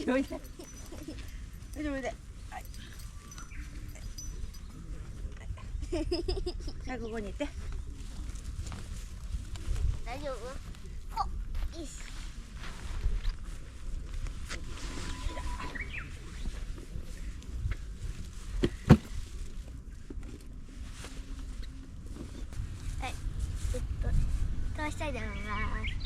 でおいで。おいでおいで。はい。はい、ここにいて。大丈夫？ほっ、よし。はい、通したいと思います。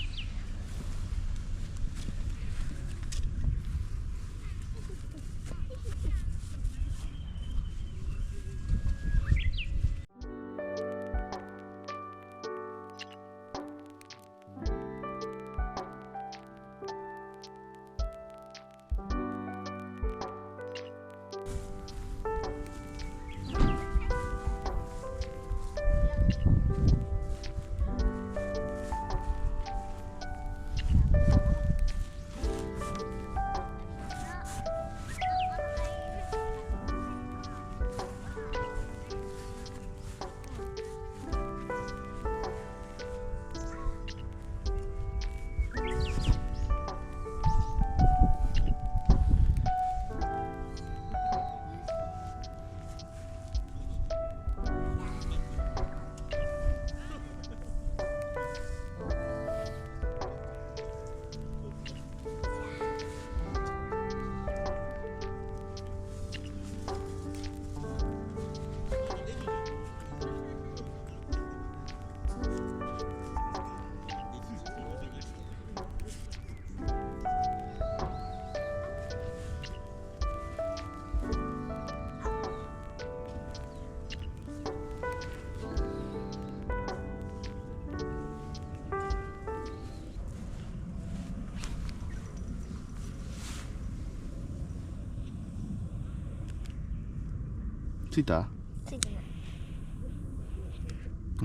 着いた？ついてない。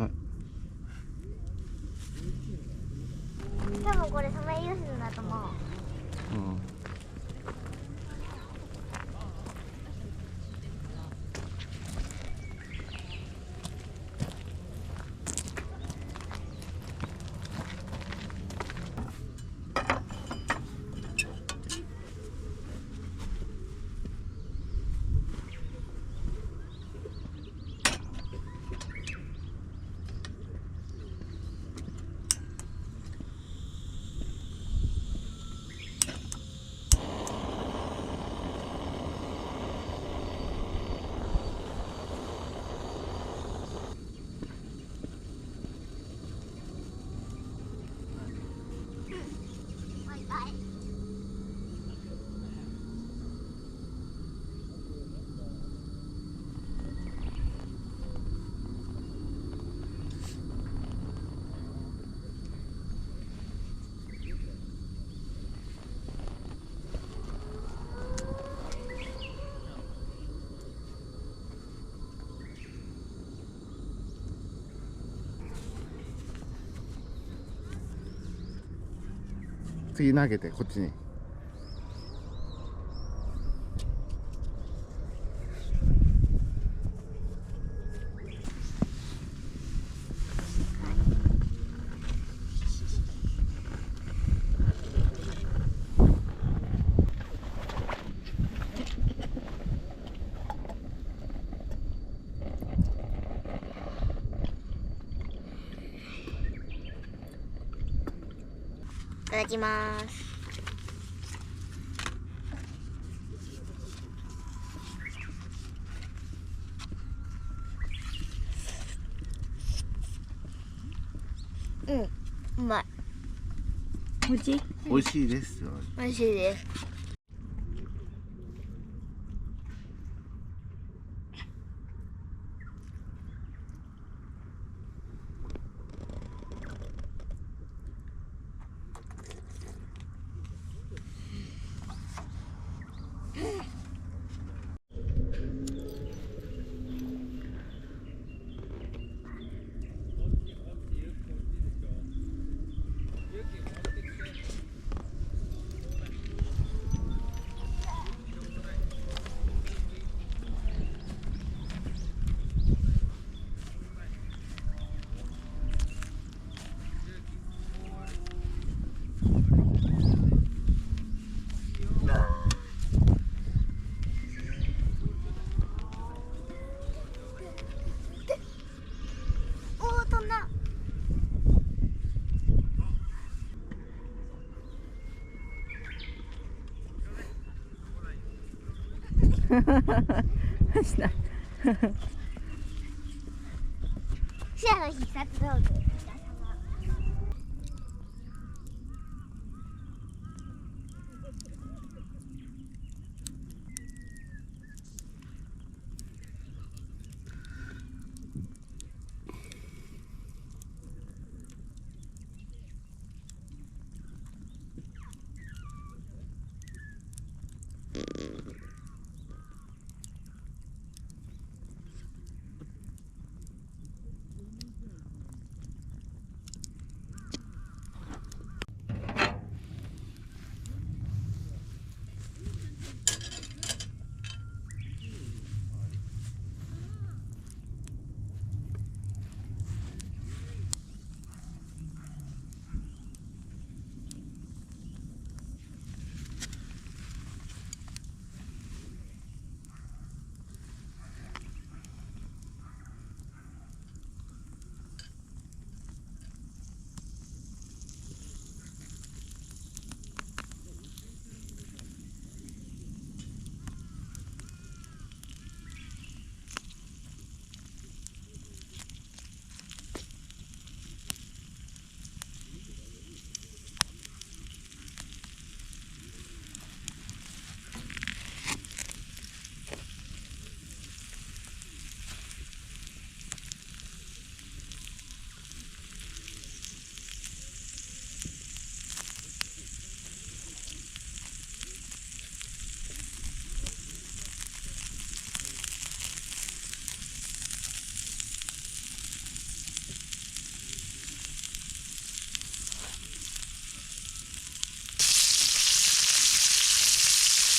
はい。多分これソメイヨシノだと思う。うん。バイバイ。次投げてこっちに。いただきます。うん、うまい。おいしい？美味しいです。美味しいです。した視野の必殺道具。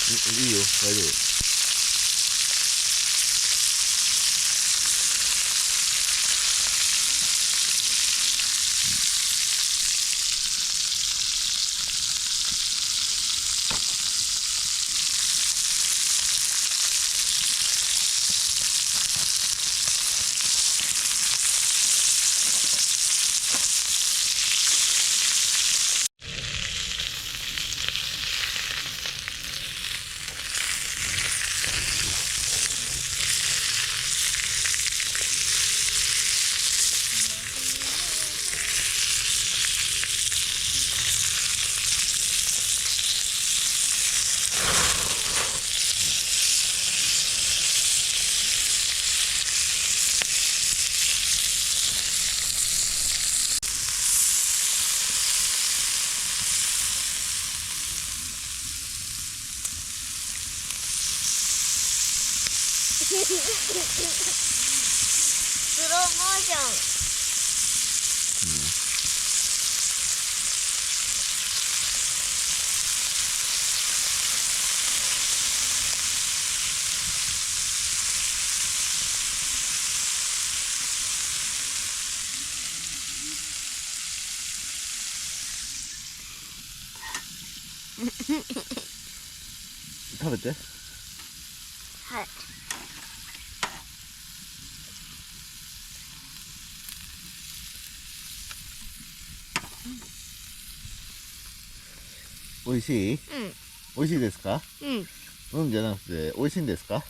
いいよ、大丈夫。スローモーション。食べて。はい。美味しい？美味しいですか？うんじゃなくて美味しいんですか？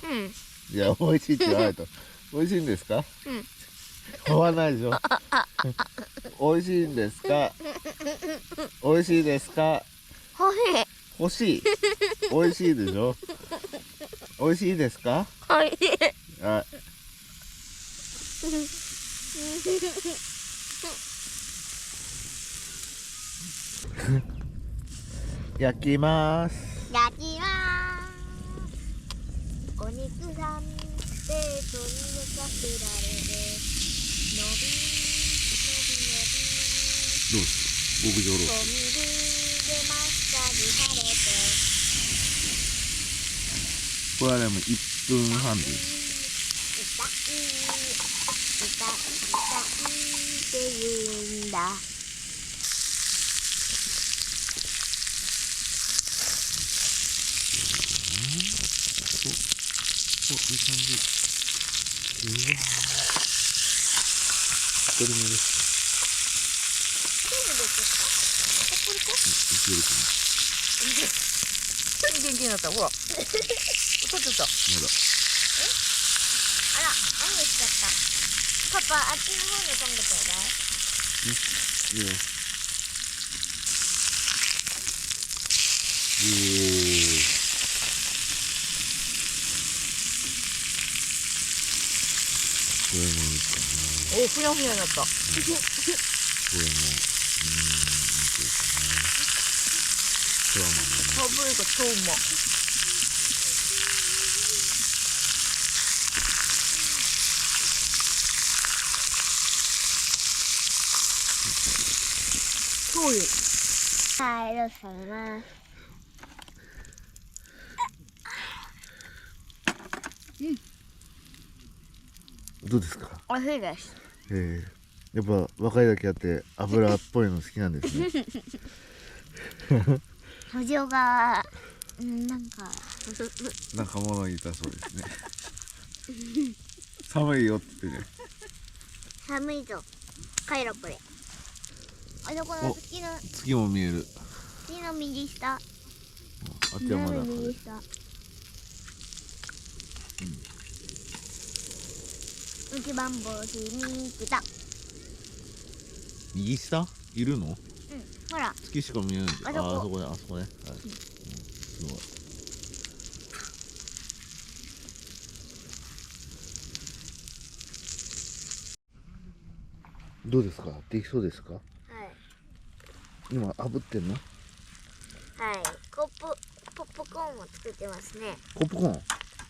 いや、美味しいって言わないと。美味しいんですか？買わないでしょ。美味しいんですか？美味しいですか？欲しい。美味しいでしょ。美味しいですか？おいしい。あ、焼きます。焼きます。お肉さんペートに寝かせられる。のびのびのび。ロース、極上ロートス。ンビでマッサージされて。これはでも1分半でいい。痛いって言うんだ。いい感じ。うわー。一人目です。全部できるか？これか？いけるかな。元気になった。ほら。取っちゃった。あら、何しちゃった。パパ、あっちの方に飛んでちょうだい。いいよ。これもいいかな。お、ふにゃふにゃになった。これも、なんていうかな。そうなんだね。食べるか超うま。醤油。はい、どうされます。どうですか。美味しいです。やっぱ若いだけあって油っぽいの好きなんですね。補助がなんか物言いたそうですね。寒いよってね。寒いぞ。帰ろこれ。あそこの月の月も見える。月の右下。あっちはまだ。右下。一番星に来た。右下いるの？うん、ほら。月しか見えない。あそこね、あそこね。はい。すごい。どうですか？できそうですか？はい。今炙ってんの？はい。ポップコーンを作ってますね。ポップコーン？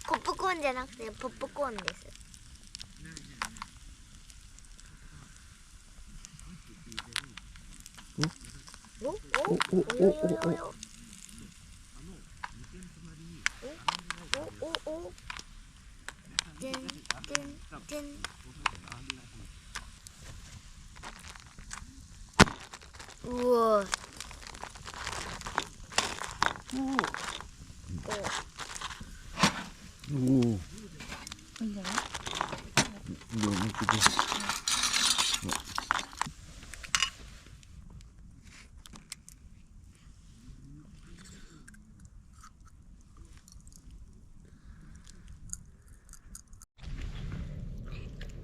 ポップコーンじゃなくてポップコーンです。おてんてんてん。うわ。おお。いいんじゃない？どう見てください。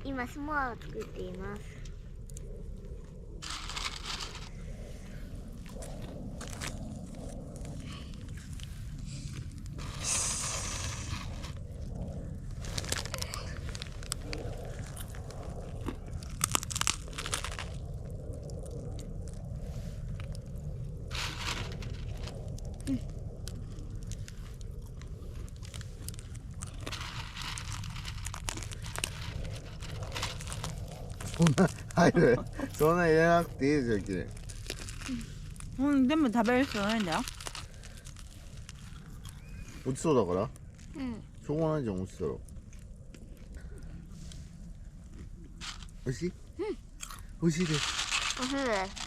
今スモアを作っています。そんな入る？そんな入れなくていいですよ、きれい。全部食べる必要ないんだよ。落ちそうだから？うん。しょうがないじゃん、落ちたら。美味しい？美味しいです。おいしいです。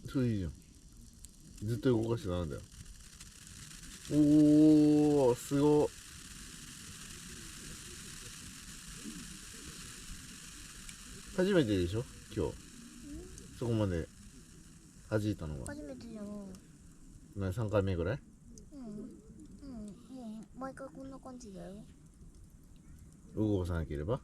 それいいじゃん。ずっと動かしてなんだよ。おお、すごっ。初めてでしょ今日。そこまで弾いたのは。初めてじゃん。3回目ぐらい？もう毎回こんな感じだよ。動かさなければ。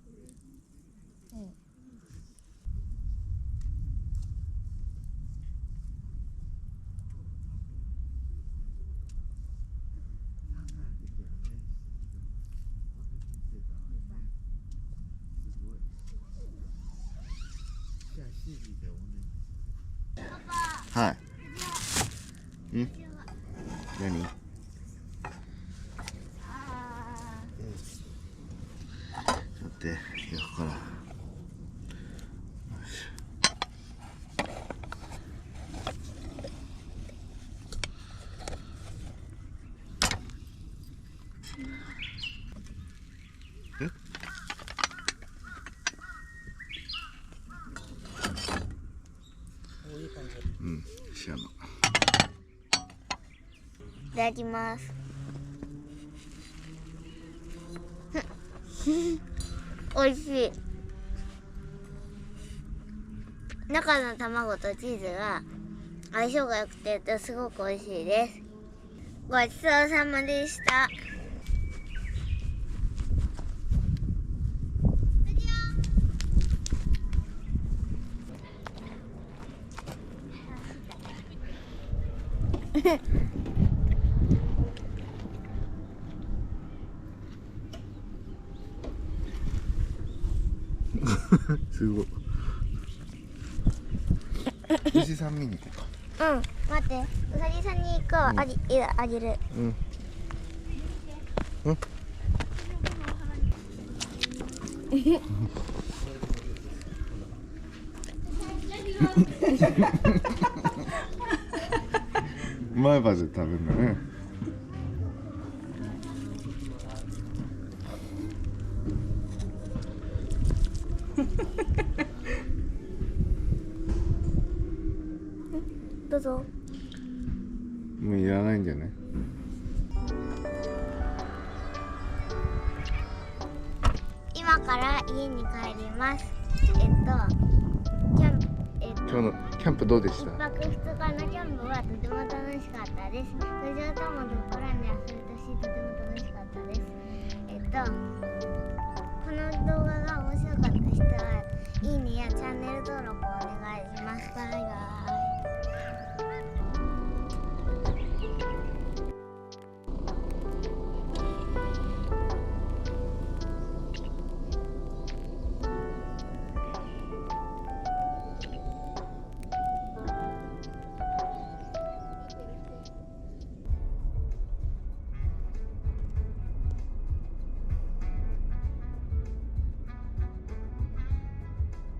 はい。何？ちょっと焼くから。え？うんシアノ。いただきます。おいしい。中の卵とチーズが相性が良くてすごくおいしいです。ごちそうさまでした。すごい。牛さん見に行こうか。うん、待って、うさぎさんに行こう。あげる。うん。うん。前歯で食べるんだね。どうぞ。もういらないんじゃない？今から家に帰ります。今日のキャンプどうでした？1泊2日のキャンプはとても楽しかったです。通常ともところに遊べたし、とても楽しかったです。この動画が面白かった人は、いいねやチャンネル登録をお願いします。バイバイ。